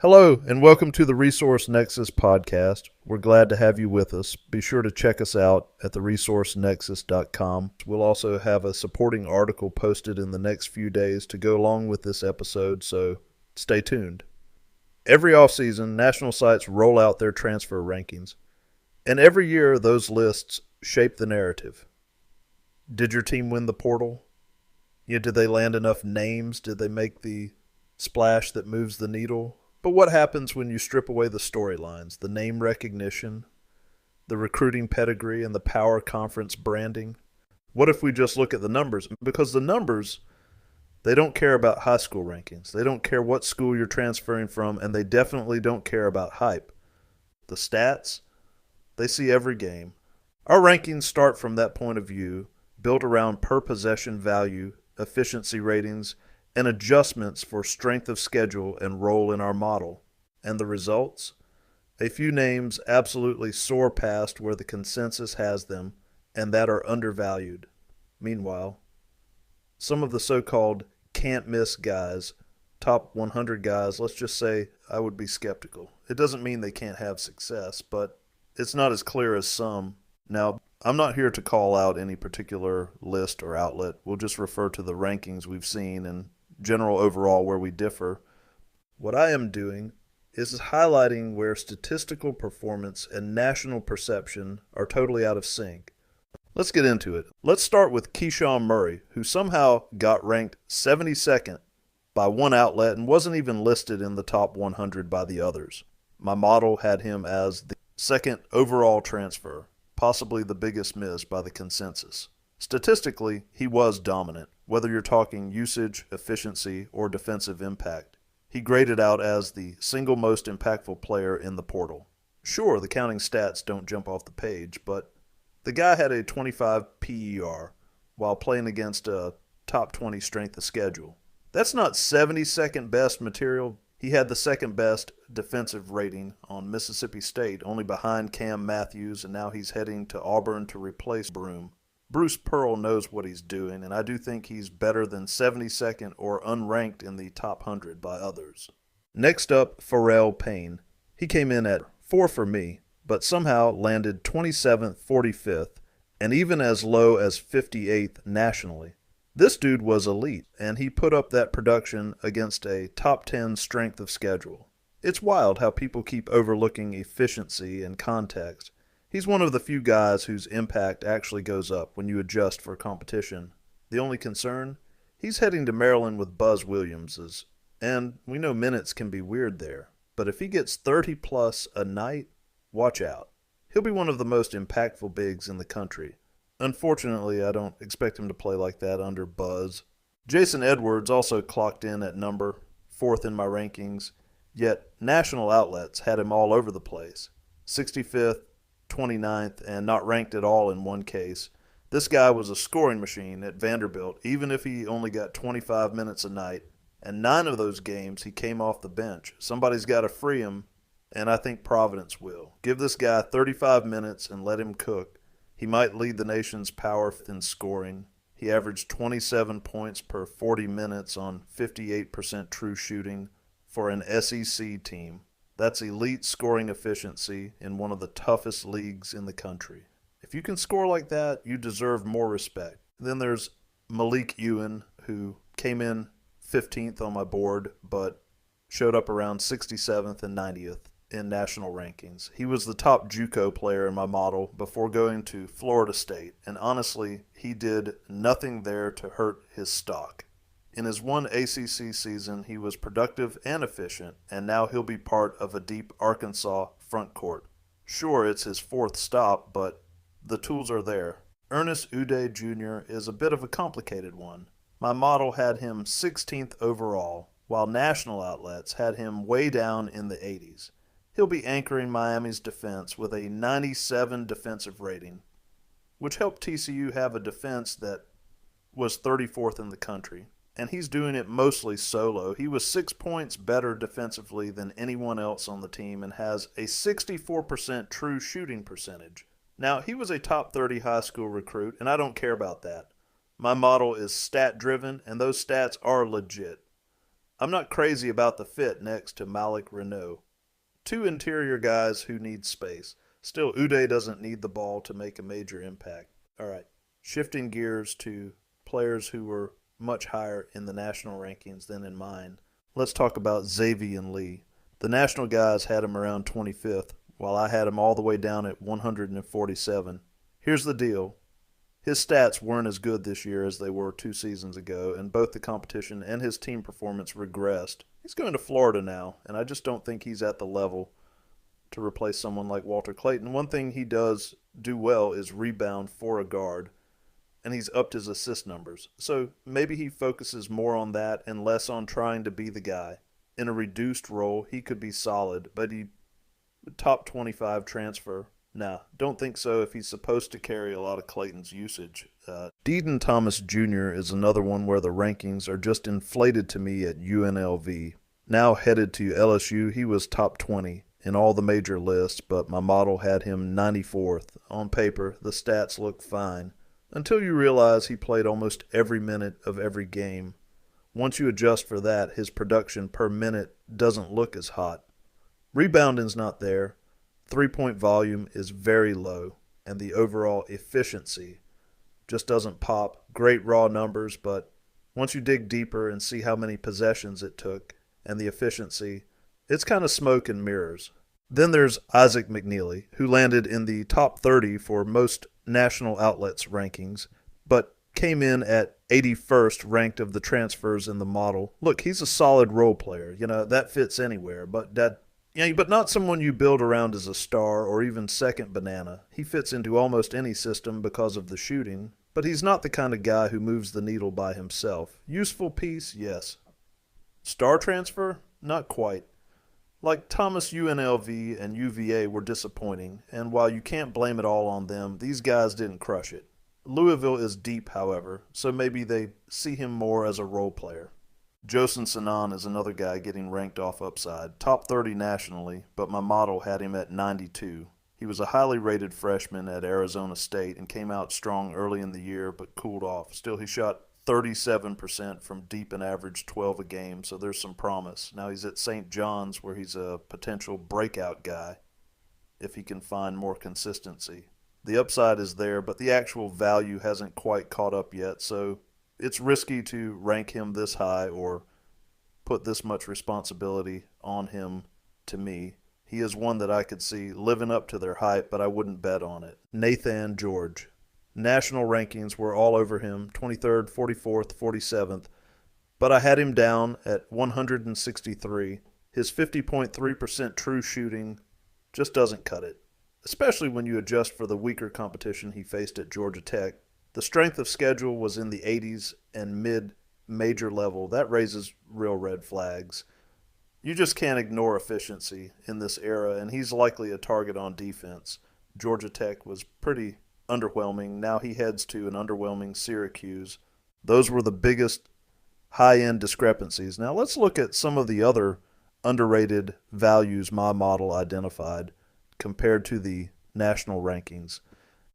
Hello, and welcome to the Resource Nexus Podcast. We're glad to have you with us. Be sure to check us out at theresourcenexus.com. We'll also have a supporting article posted in the next few days to go along with this episode, so stay tuned. Every offseason, national sites roll out their transfer rankings, and every year those lists shape the narrative. Did your team win the portal? Did they land enough names? Did they make the splash that moves the needle? But what happens when you strip away the storylines, the name recognition, the recruiting pedigree, and the power conference branding? What if we just look at the numbers? Because the numbers, they don't care about high school rankings. They don't care what school you're transferring from, and they definitely don't care about hype. The stats, they see every game. Our rankings start from that point of view, built around per possession value, efficiency ratings, and adjustments for strength of schedule and role in our model. And the results? A few names absolutely soar past where the consensus has them and that are undervalued. Meanwhile, some of the so-called can't-miss guys, top 100 guys, let's just say I would be skeptical. It doesn't mean they can't have success, but it's not as clear as some. Now, I'm not here to call out any particular list or outlet. We'll just refer to the rankings we've seen and general overall where we differ. What I am doing is highlighting where statistical performance and national perception are totally out of sync. Let's get into it. Let's start with Keyshawn Murray, who somehow got ranked 72nd by one outlet and wasn't even listed in the top 100 by the others. My model had him as the second overall transfer, possibly the biggest miss by the consensus. Statistically, he was dominant, whether you're talking usage, efficiency, or defensive impact. He graded out as the single most impactful player in the portal. Sure, the counting stats don't jump off the page, but the guy had a 25 PER while playing against a top 20 strength of schedule. That's not 72nd best material. He had the second best defensive rating on Mississippi State, only behind Cam Matthews, and now he's heading to Auburn to replace Broome. Bruce Pearl knows what he's doing, and I do think he's better than 72nd or unranked in the top 100 by others. Next up, Pharrell Payne. He came in at 4 for me, but somehow landed 27th, 45th, and even as low as 58th nationally. This dude was elite, and he put up that production against a top 10 strength of schedule. It's wild how people keep overlooking efficiency and context. He's one of the few guys whose impact actually goes up when you adjust for competition. The only concern? He's heading to Maryland with Buzz Williams's, and we know minutes can be weird there. But if he gets 30 plus a night, watch out. He'll be one of the most impactful bigs in the country. Unfortunately, I don't expect him to play like that under Buzz. Jason Edwards also clocked in at number 4th in my rankings, yet national outlets had him all over the place. 65th, 29th, and not ranked at all in one case. This guy was a scoring machine at Vanderbilt, even if he only got 25 minutes a night. And 9 of those games he came off the bench. Somebody's got to free him, and I think Providence will. Give this guy 35 minutes and let him cook. He might lead the nation's power in scoring. He averaged 27 points per 40 minutes on 58% true shooting for an SEC team. That's elite scoring efficiency in one of the toughest leagues in the country. If you can score like that, you deserve more respect. Then there's Malik Ewan, who came in 15th on my board, but showed up around 67th and 90th in national rankings. He was the top JUCO player in my model before going to Florida State, and honestly, he did nothing there to hurt his stock. In his one ACC season, he was productive and efficient, and now he'll be part of a deep Arkansas front court. Sure, it's his 4th stop, but the tools are there. Ernest Uday Jr. is a bit of a complicated one. My model had him 16th overall, while national outlets had him way down in the 80s. He'll be anchoring Miami's defense with a 97 defensive rating, which helped TCU have a defense that was 34th in the country. And he's doing it mostly solo. He was 6 points better defensively than anyone else on the team and has a 64% true shooting percentage. Now, he was a top 30 high school recruit, and I don't care about that. My model is stat-driven, and those stats are legit. I'm not crazy about the fit next to Malik Renault. Two interior guys who need space. Still, Uday doesn't need the ball to make a major impact. All right, shifting gears to players who were much higher in the national rankings than in mine. Let's talk about Xavier Lee. The national guys had him around 25th, while I had him all the way down at 147. Here's the deal. His stats weren't as good this year as they were 2 seasons ago, and both the competition and his team performance regressed. He's going to Florida now, and I just don't think he's at the level to replace someone like Walter Clayton. One thing he does do well is rebound for a guard, and he's upped his assist numbers. So maybe he focuses more on that and less on trying to be the guy. In a reduced role, he could be solid, but he top 25 transfer. Nah, don't think so if he's supposed to carry a lot of Clayton's usage. Deaton Thomas Jr. is another one where the rankings are just inflated to me at UNLV. Now headed to LSU, he was top 20 in all the major lists, but my model had him 94th. On paper, the stats look fine, until you realize he played almost every minute of every game. Once you adjust for that, his production per minute doesn't look as hot. Rebounding's not there. 3-point volume is very low, and the overall efficiency just doesn't pop. Great raw numbers, but once you dig deeper and see how many possessions it took and the efficiency, it's kind of smoke and mirrors. Then there's Isaac McNeely, who landed in the top 30 for most national outlets rankings, but came in at 81st ranked of the transfers in the model. Look, he's a solid role player. That fits anywhere, but not someone you build around as a star or even second banana. He fits into almost any system because of the shooting, but he's not the kind of guy who moves the needle by himself. Useful piece, yes. Star transfer? Not quite. Like Thomas UNLV and UVA were disappointing, and while you can't blame it all on them, these guys didn't crush it. Louisville is deep, however, so maybe they see him more as a role player. Josen Sanan is another guy getting ranked off upside. Top 30 nationally, but my model had him at 92. He was a highly rated freshman at Arizona State and came out strong early in the year but cooled off. Still, he shot 37% from deep and averaged 12 a game, so there's some promise. Now he's at St. John's where he's a potential breakout guy if he can find more consistency. The upside is there, but the actual value hasn't quite caught up yet, so it's risky to rank him this high or put this much responsibility on him to me. He is one that I could see living up to their hype, but I wouldn't bet on it. Nathan George. National rankings were all over him, 23rd, 44th, 47th, but I had him down at 163. His 50.3% true shooting just doesn't cut it, especially when you adjust for the weaker competition he faced at Georgia Tech. The strength of schedule was in the 80s and mid-major level. That raises real red flags. You just can't ignore efficiency in this era, and he's likely a target on defense. Georgia Tech was pretty underwhelming. Now he heads to an underwhelming Syracuse. Those were the biggest high-end discrepancies. Now let's look at some of the other underrated values my model identified compared to the national rankings.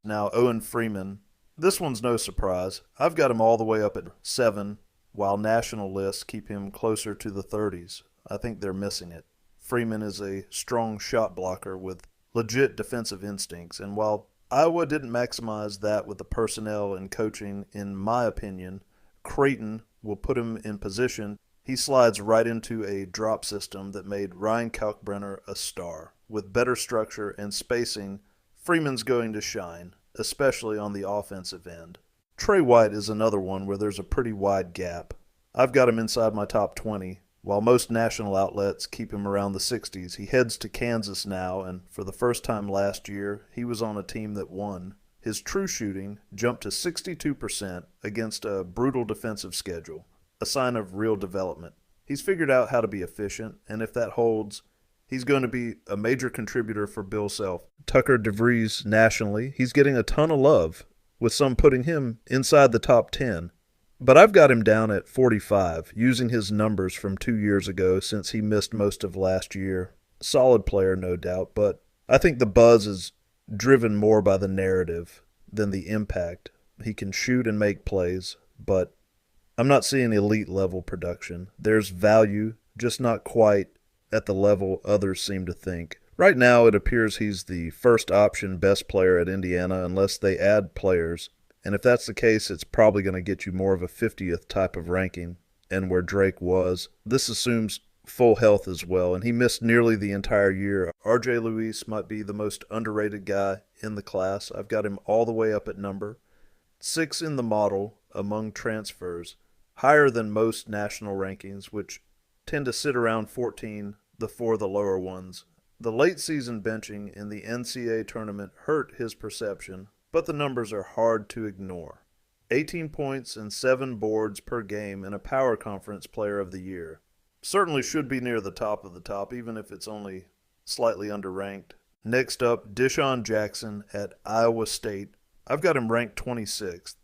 Now, Owen Freeman. This one's no surprise. I've got him all the way up at 7, while national lists keep him closer to the 30s. I think they're missing it. Freeman is a strong shot blocker with legit defensive instincts, and while Iowa didn't maximize that with the personnel and coaching, in my opinion, Creighton will put him in position. He slides right into a drop system that made Ryan Kalkbrenner a star. With better structure and spacing, Freeman's going to shine, especially on the offensive end. Trey White is another one where there's a pretty wide gap. I've got him inside my top 20. While most national outlets keep him around the 60s, he heads to Kansas now, and for the first time last year, he was on a team that won. His true shooting jumped to 62% against a brutal defensive schedule, a sign of real development. He's figured out how to be efficient, and if that holds, he's going to be a major contributor for Bill Self. Tucker DeVries nationally, he's getting a ton of love, with some putting him inside the top 10. But I've got him down at 45, using his numbers from 2 years ago since he missed most of last year. Solid player, no doubt, but I think the buzz is driven more by the narrative than the impact. He can shoot and make plays, but I'm not seeing elite level production. There's value, just not quite at the level others seem to think. Right now, it appears he's the first option best player at Indiana unless they add players. And if that's the case, it's probably going to get you more of a 50th type of ranking and where Drake was. This assumes full health as well, and he missed nearly the entire year. RJ Luis might be the most underrated guy in the class. I've got him all the way up at number 6 in the model among transfers, higher than most national rankings, which tend to sit around 14 for the lower ones. The late season benching in the NCAA tournament hurt his perception, but the numbers are hard to ignore. 18 points and 7 boards per game in a power conference player of the year. Certainly should be near the top of the top, even if it's only slightly underranked. Next up, Deshaun Jackson at Iowa State. I've got him ranked 26th,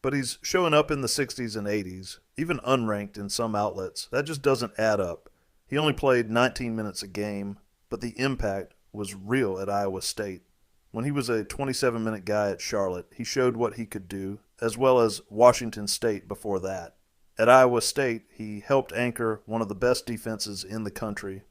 but he's showing up in the 60s and 80s, even unranked in some outlets. That just doesn't add up. He only played 19 minutes a game, but the impact was real at Iowa State. When he was a 27-minute guy at Charlotte, he showed what he could do, as well as Washington State before that. At Iowa State, he helped anchor one of the best defenses in the country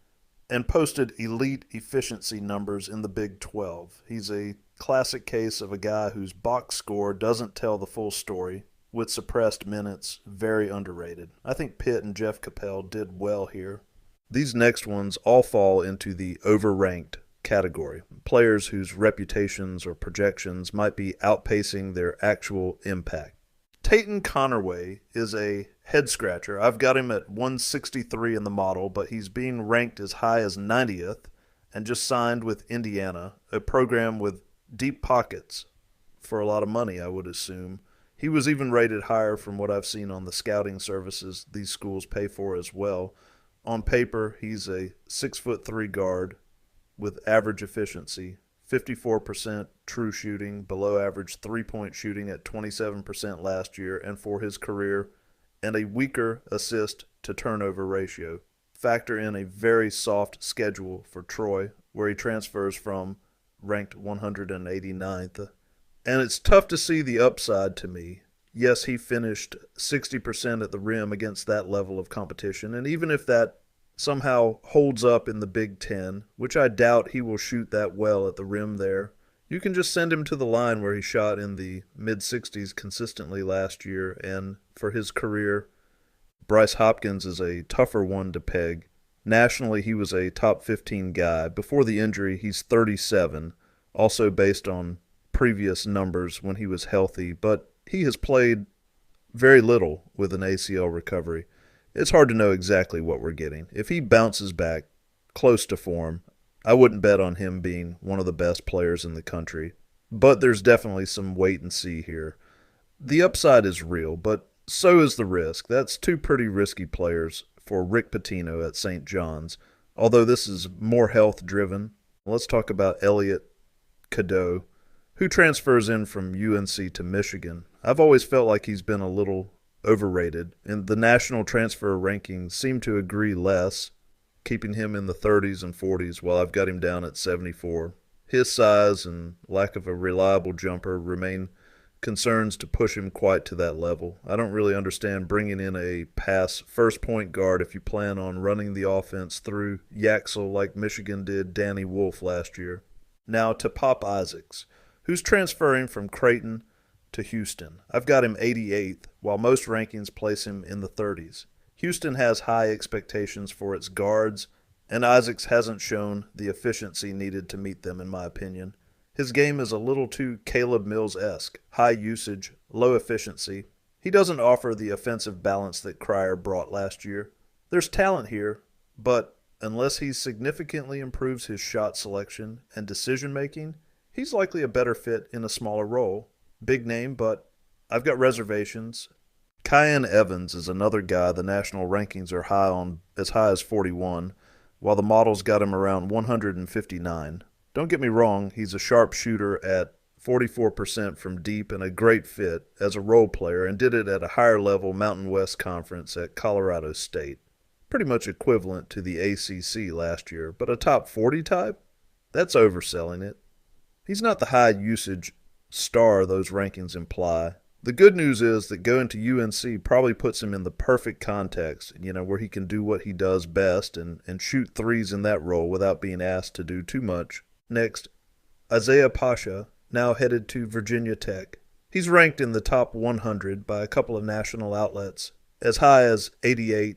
and posted elite efficiency numbers in the Big 12. He's a classic case of a guy whose box score doesn't tell the full story, with suppressed minutes, very underrated. I think Pitt and Jeff Capel did well here. These next ones all fall into the overranked category. Players whose reputations or projections might be outpacing their actual impact. Tayton Connerway is a head-scratcher. I've got him at 163 in the model, but he's being ranked as high as 90th and just signed with Indiana, a program with deep pockets for a lot of money, I would assume. He was even rated higher from what I've seen on the scouting services these schools pay for as well. On paper, he's a 6'3" guard with average efficiency, 54% true shooting, below average three-point shooting at 27% last year and for his career, and a weaker assist-to-turnover ratio. Factor in a very soft schedule for Troy, where he transfers from, ranked 189th. And it's tough to see the upside to me. Yes, he finished 60% at the rim against that level of competition, and even if that somehow holds up in the Big Ten, which I doubt he will shoot that well at the rim there, you can just send him to the line where he shot in the mid-60s consistently last year, and for his career, Bryce Hopkins is a tougher one to peg. Nationally, he was a top 15 guy. Before the injury, he's 37, also based on previous numbers when he was healthy, but he has played very little with an ACL recovery. It's hard to know exactly what we're getting. If he bounces back close to form, I wouldn't bet on him being one of the best players in the country. But there's definitely some wait and see here. The upside is real, but so is the risk. That's 2 pretty risky players for Rick Pitino at St. John's, although this is more health-driven. Let's talk about Elliot Cadeau, who transfers in from UNC to Michigan. I've always felt like he's been a little overrated, and the national transfer rankings seem to agree less, keeping him in the 30s and 40s while I've got him down at 74. His size and lack of a reliable jumper remain concerns to push him quite to that level. I don't really understand bringing in a pass first point guard if you plan on running the offense through Yaxel like Michigan did Danny Wolf last year. Now to Pop Isaacs, who's transferring from Creighton to Houston. I've got him 88th, while most rankings place him in the 30s. Houston has high expectations for its guards, and Isaacs hasn't shown the efficiency needed to meet them, in my opinion. His game is a little too Caleb Mills-esque, high usage, low efficiency. He doesn't offer the offensive balance that Cryer brought last year. There's talent here, but unless he significantly improves his shot selection and decision-making, he's likely a better fit in a smaller role. Big name, but I've got reservations. Kyan Evans is another guy the national rankings are high on, as high as 41, while the models got him around 159. Don't get me wrong, he's a sharp shooter at 44% from deep and a great fit as a role player, and did it at a higher level Mountain West Conference at Colorado State. Pretty much equivalent to the ACC last year, but a top 40 type? That's overselling it. He's not the high usage star those rankings imply. The good news is that going to UNC probably puts him in the perfect context, where he can do what he does best and shoot threes in that role without being asked to do too much. Next, Isaiah Pasha, now headed to Virginia Tech. He's ranked in the top 100 by a couple of national outlets, as high as 88,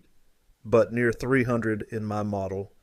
but near 300 in my model.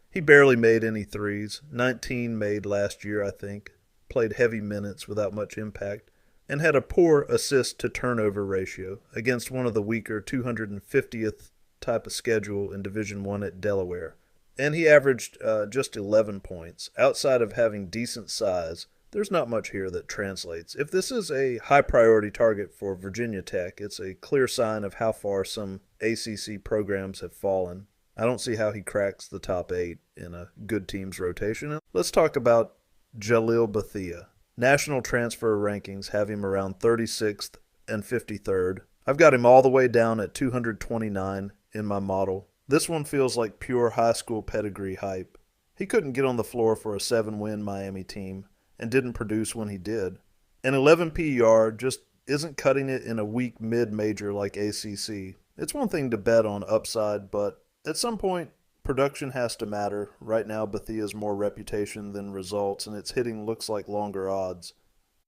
He barely made any threes, 19 made last year, I think, played heavy minutes without much impact, and had a poor assist-to-turnover ratio against one of the weaker 250th type of schedule in Division I at Delaware. And he averaged just 11 points. Outside of having decent size, there's not much here that translates. If this is a high-priority target for Virginia Tech, it's a clear sign of how far some ACC programs have fallen. I don't see how he cracks the top 8 in a good team's rotation. Let's talk about Jalil Bethia. National transfer rankings have him around 36th and 53rd. I've got him all the way down at 229 in my model. This one feels like pure high school pedigree hype. He couldn't get on the floor for a 7-win Miami team and didn't produce when he did. An 11 PER just isn't cutting it in a weak mid-major like ACC. It's one thing to bet on upside, but at some point, production has to matter. Right now, Bethia's more reputation than results, and its hitting looks like longer odds.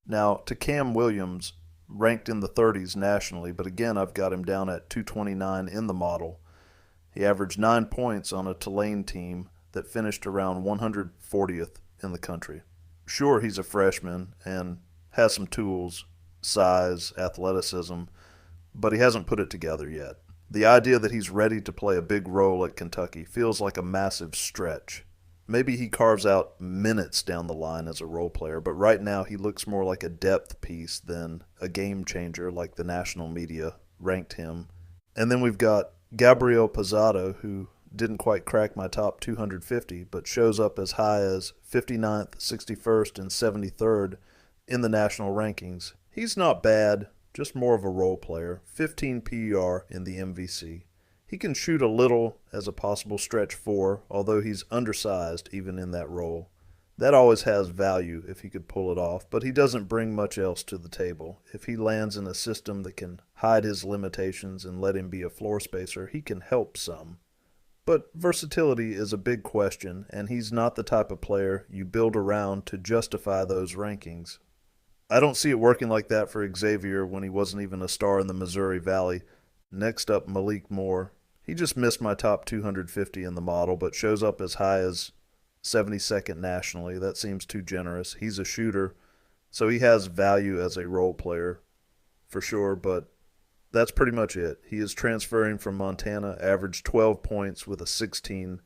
Now, to Cam Williams, ranked in the 30s nationally, but again, I've got him down at 229 in the model. He averaged 9 points on a Tulane team that finished around 140th in the country. Sure, he's a freshman and has some tools, size, athleticism, but he hasn't put it together yet. The idea that he's ready to play a big role at Kentucky feels like a massive stretch. Maybe he carves out minutes down the line as a role player, but right now he looks more like a depth piece than a game changer like the national media ranked him. And then we've got Gabriel Posado, who didn't quite crack my top 250, but shows up as high as 59th, 61st, and 73rd in the national rankings. He's not bad, just more of a role player, 15 PER in the MVC. He can shoot a little as a possible stretch 4, although he's undersized even in that role. That always has value if he could pull it off, but he doesn't bring much else to the table. If he lands in a system that can hide his limitations and let him be a floor spacer, he can help some. But versatility is a big question, and he's not the type of player you build around to justify those rankings. I don't see it working like that for Xavier when he wasn't even a star in the Missouri Valley. Next up, Malik Moore. He just missed my top 250 in the model, but shows up as high as 72nd nationally. That seems too generous. He's a shooter, so he has value as a role player for sure, but that's pretty much it. He is transferring from Montana, averaged 12 points with a 16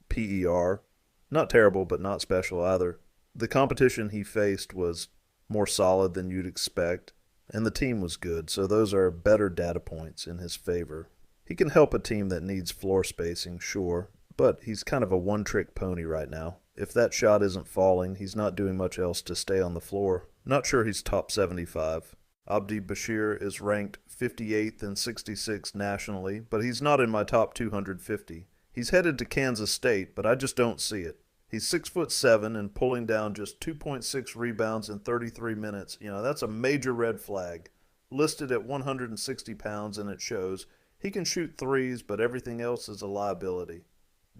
PER. Not terrible, but not special either. The competition he faced was more solid than you'd expect, and the team was good, so those are better data points in his favor. He can help a team that needs floor spacing, sure, but he's kind of a one-trick pony right now. If that shot isn't falling, he's not doing much else to stay on the floor. Not sure he's top 75. Abdi Bashir is ranked 58th and 66th nationally, but he's not in my top 250. He's headed to Kansas State, but I just don't see it. He's 6'7" and pulling down just 2.6 rebounds in 33 minutes. That's a major red flag. Listed at 160 pounds, and it shows. He can shoot threes, but everything else is a liability.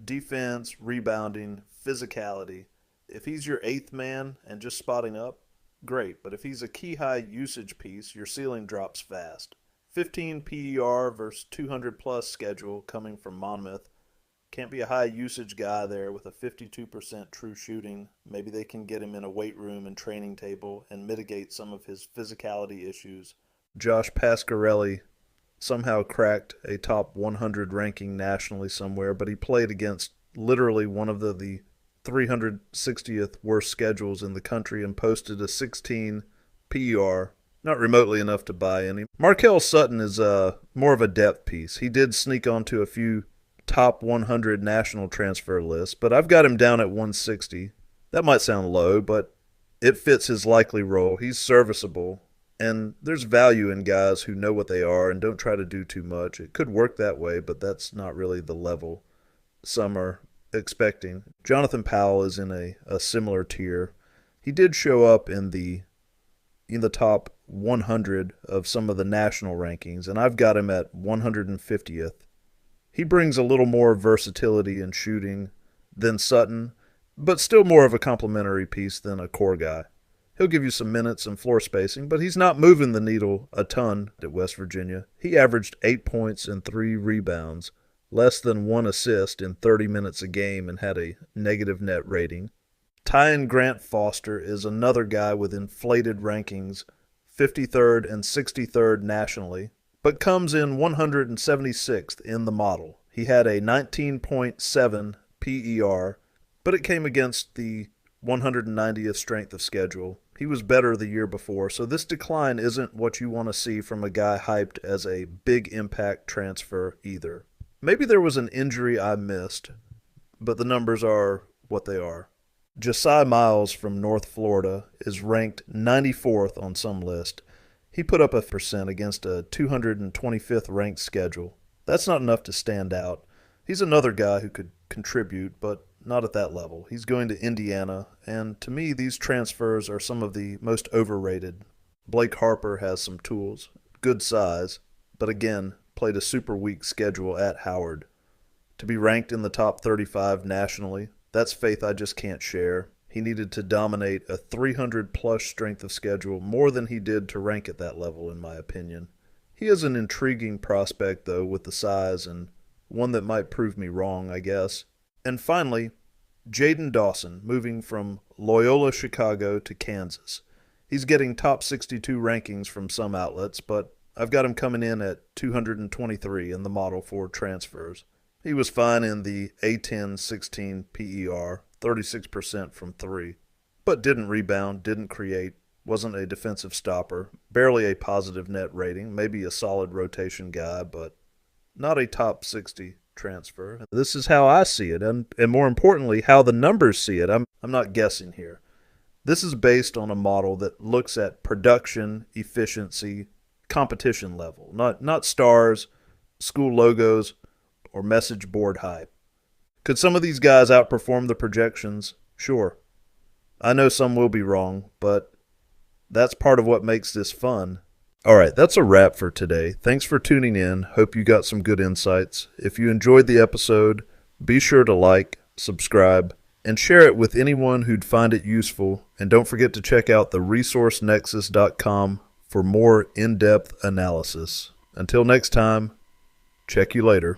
Defense, rebounding, physicality. If he's your 8th man and just spotting up, great. But if he's a key high usage piece, your ceiling drops fast. 15 PER versus 200-plus schedule coming from Monmouth. Can't be a high usage guy there with a 52% true shooting. Maybe they can get him in a weight room and training table and mitigate some of his physicality issues. Josh Pasquarelli somehow cracked a top 100 ranking nationally somewhere, but he played against literally one of the 360th worst schedules in the country and posted a 16 PER. Not remotely enough to buy any. Markel Sutton is more of a depth piece. He did sneak onto a few top 100 national transfer lists, but I've got him down at 160. That might sound low, but it fits his likely role. He's serviceable, and there's value in guys who know what they are and don't try to do too much. It could work that way, but that's not really the level some are expecting. Jonathan Powell is in a similar tier. He did show up in the top 100 of some of the national rankings, and I've got him at 150th. He brings a little more versatility in shooting than Sutton, but still more of a complementary piece than a core guy. He'll give you some minutes and floor spacing, but he's not moving the needle a ton at West Virginia. He averaged 8 points and 3 rebounds, less than 1 assist in 30 minutes a game, and had a negative net rating. Tyan Grant Foster is another guy with inflated rankings, 53rd and 63rd nationally, but comes in 176th in the model. He had a 19.7 PER, but it came against the 190th strength of schedule. He was better the year before, so this decline isn't what you want to see from a guy hyped as a big impact transfer either. Maybe there was an injury I missed, but the numbers are what they are. Josiah Miles from North Florida is ranked 94th on some list. He put up a percent against a 225th ranked schedule. That's not enough to stand out. He's another guy who could contribute, but not at that level. He's going to Indiana, and to me, these transfers are some of the most overrated. Blake Harper has some tools, good size, but again, played a super weak schedule at Howard. To be ranked in the top 35 nationally, that's faith I just can't share. He needed to dominate a 300-plus strength of schedule, more than he did to rank at that level, in my opinion. He is an intriguing prospect, though, with the size, and one that might prove me wrong, I guess. And finally, Jaden Dawson, moving from Loyola Chicago to Kansas. He's getting top 62 rankings from some outlets, but I've got him coming in at 223 in the model for transfers. He was fine in the A10-16 PER, 36% from 3, but didn't rebound, didn't create, wasn't a defensive stopper, barely a positive net rating, maybe a solid rotation guy, but not a top 60 transfer. This is how I see it, and more importantly, how the numbers see it. I'm not guessing here. This is based on a model that looks at production, efficiency, competition level, not stars, school logos, or message board hype. Could some of these guys outperform the projections? Sure. I know some will be wrong, but that's part of what makes this fun. All right, that's a wrap for today. Thanks for tuning in. Hope you got some good insights. If you enjoyed the episode, be sure to like, subscribe, and share it with anyone who'd find it useful. And don't forget to check out the resourcenexus.com for more in-depth analysis. Until next time, check you later.